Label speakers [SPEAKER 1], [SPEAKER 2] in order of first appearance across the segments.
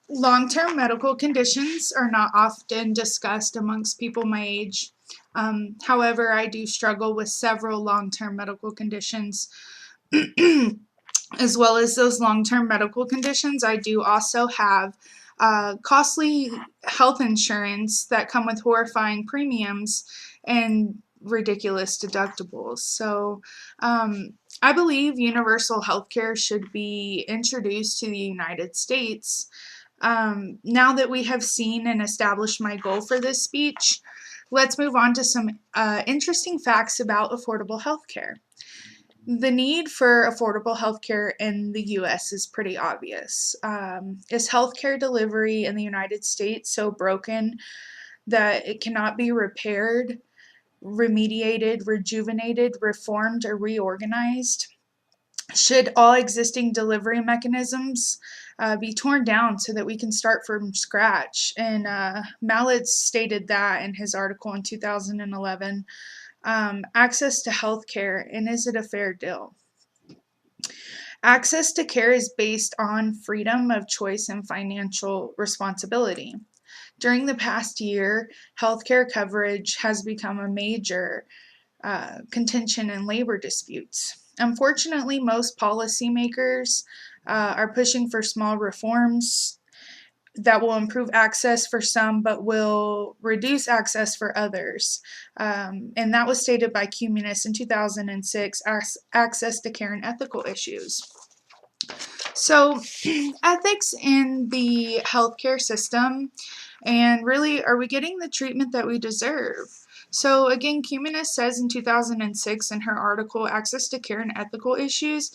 [SPEAKER 1] Long-term medical conditions are not often discussed amongst people my age. However, I do struggle with several long-term medical conditions. As well as those long-term medical conditions, I do also have costly health insurance that come with horrifying premiums and ridiculous deductibles. So I believe universal health care should be introduced to the United States. Now that we have seen and established my goal for this speech, let's move on to some interesting facts about affordable health care. The need for affordable healthcare in the US is pretty obvious. Is healthcare delivery in the United States so broken that it cannot be repaired, remediated, rejuvenated, reformed, or reorganized? Should all existing delivery mechanisms be torn down so that we can start from scratch? And Mallet stated that in his article in 2011. Access to healthcare, and is it a fair deal? Access to care is based on freedom of choice and financial responsibility. During the past year, healthcare coverage has become a major contention in labor disputes. Unfortunately, most policymakers are pushing for small reforms that will improve access for some but will reduce access for others. And that was stated by Communis in 2006, Access to Care and Ethical Issues. So, ethics in the healthcare system, and really, are we getting the treatment that we deserve? So, again, Communis says in 2006 in her article, Access to Care and Ethical Issues,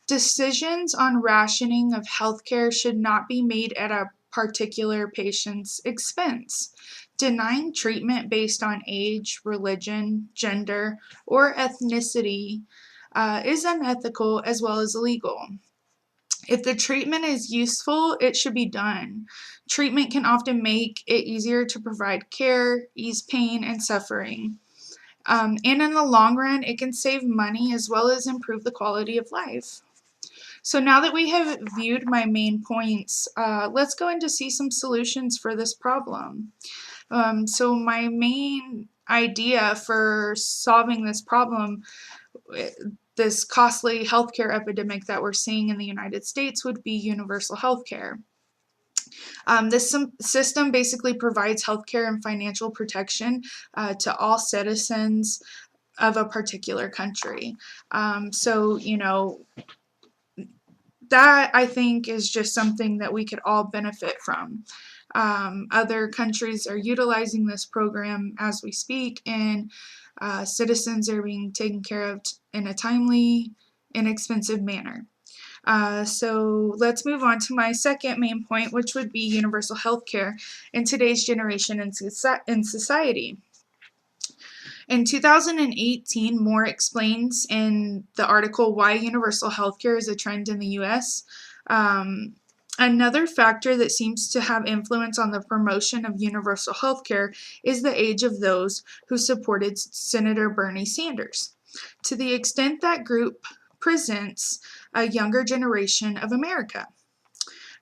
[SPEAKER 1] decisions on rationing of healthcare should not be made at a particular patient's expense. Denying treatment based on age, religion, gender, or ethnicity is unethical as well as illegal. If the treatment is useful, it should be done. Treatment can often make it easier to provide care, ease pain, and suffering. And in the long run, it can save money as well as improve the quality of life. So now that we have viewed my main points, let's go into see some solutions for this problem. So my main idea for solving this problem, this costly healthcare epidemic that we're seeing in the United States, would be universal healthcare. This system basically provides healthcare and financial protection to all citizens of a particular country. That I think is just something that we could all benefit from. Other countries are utilizing this program as we speak, and citizens are being taken care of in a timely, inexpensive manner. So let's move on to my second main point, which would be universal health care in today's generation and in society. In 2018, Moore explains in the article Why Universal Healthcare is a Trend in the U.S. Another factor that seems to have influence on the promotion of universal healthcare is the age of those who supported Senator Bernie Sanders. To the extent that group presents a younger generation of America,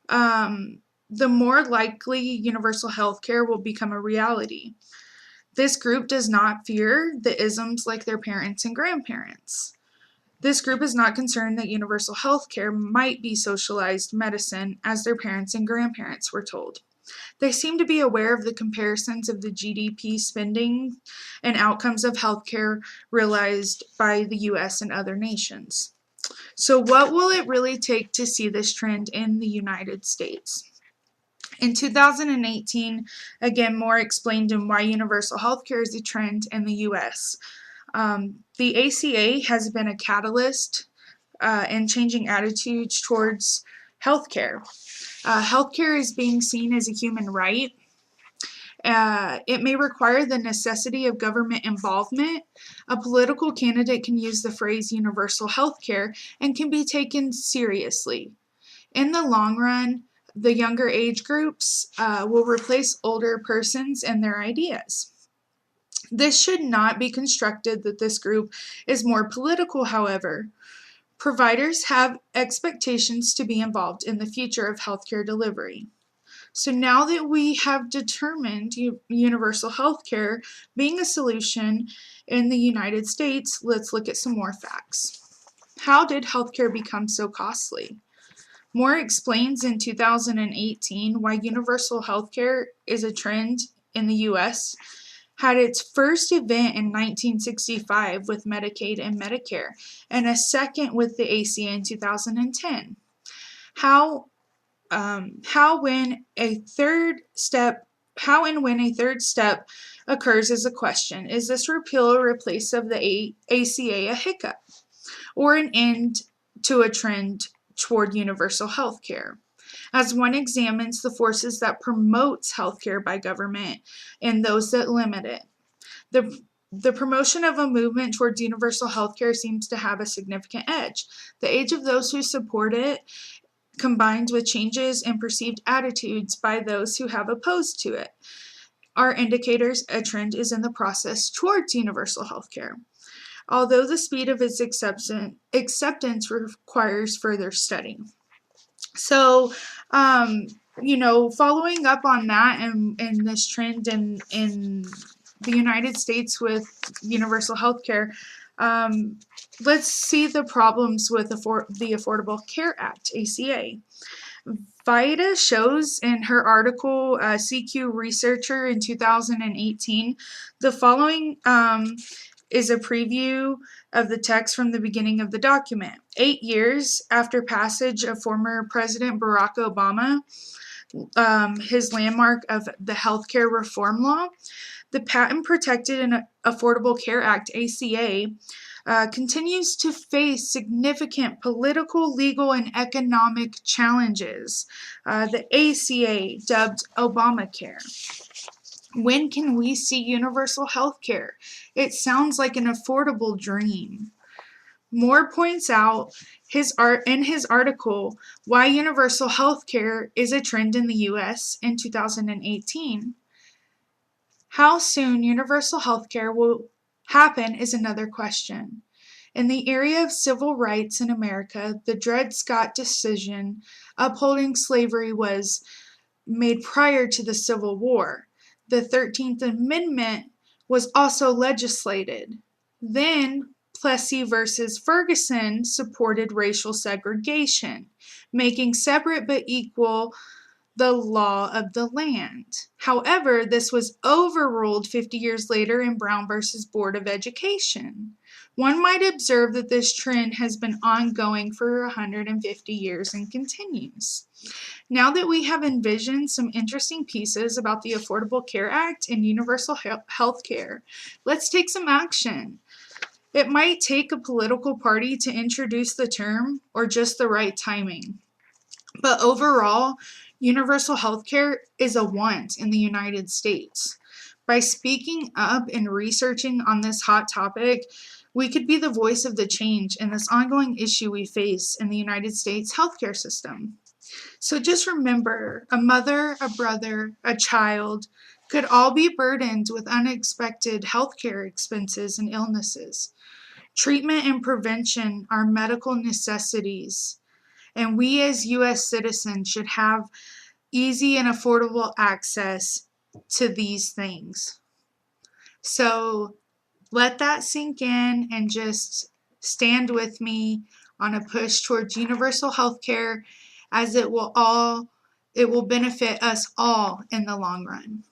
[SPEAKER 1] the more likely universal healthcare will become a reality. This group does not fear the isms like their parents and grandparents. This group is not concerned that universal health care might be socialized medicine, as their parents and grandparents were told. They seem to be aware of the comparisons of the GDP spending and outcomes of healthcare realized by the US and other nations. So, what will it really take to see this trend in the United States? In 2018, again, Moore explained in Why Universal Healthcare is a Trend in the U.S. The ACA has been a catalyst in changing attitudes towards healthcare. Healthcare is being seen as a human right. It may require the necessity of government involvement. A political candidate can use the phrase universal healthcare and can be taken seriously. In the long run, the younger age groups will replace older persons and their ideas. This should not be constructed that this group is more political, however. Providers have expectations to be involved in the future of healthcare delivery. So now that we have determined universal health care being a solution in the United States, let's look at some more facts. How did healthcare become so costly? Moore explains in 2018 why universal healthcare is a trend in the US, had its first event in 1965 with Medicaid and Medicare, and a second with the ACA in 2010. How when a third step occurs is a question. Is this repeal or replace of the ACA a hiccup, or an end to a trend toward universal health care? As one examines the forces that promotes healthcare by government and those that limit it, the promotion of a movement towards universal healthcare seems to have a significant edge. The age of those who support it, combined with changes in perceived attitudes by those who have opposed to it, are indicators a trend is in the process towards universal healthcare, although the speed of its acceptance requires further study. So, following up on that and this trend in the United States with universal healthcare, let's see the problems with the Affordable Care Act, ACA. Vida shows in her article, CQ Researcher in 2018, the following is a preview of the text from the beginning of the document. 8 years after passage of former President Barack Obama, his landmark of the healthcare reform law, the Patent Protected and Affordable Care Act, ACA, continues to face significant political, legal, and economic challenges. The ACA, dubbed Obamacare. When can we see universal health care? It sounds like an affordable dream. Moore points out in his article why universal health care is a trend in the U.S. in 2018. How soon universal health care will happen is another question. In the area of civil rights in America, the Dred Scott decision upholding slavery was made prior to the Civil War. The 13th Amendment was also legislated. Then Plessy versus Ferguson supported racial segregation, making separate but equal the law of the land. However, this was overruled 50 years later in Brown versus Board of Education. One might observe that this trend has been ongoing for 150 years and continues. Now that we have envisioned some interesting pieces about the Affordable Care Act and universal health care, let's take some action. It might take a political party to introduce the term or just the right timing. But overall, universal health care is a want in the United States. By speaking up and researching on this hot topic, we could be the voice of the change in this ongoing issue we face in the United States healthcare system. So just remember, a mother, a brother, a child could all be burdened with unexpected healthcare expenses and illnesses. Treatment and prevention are medical necessities, and we as U.S. citizens should have easy and affordable access to these things. So let that sink in and just stand with me on a push towards universal health care, as it will benefit us all in the long run.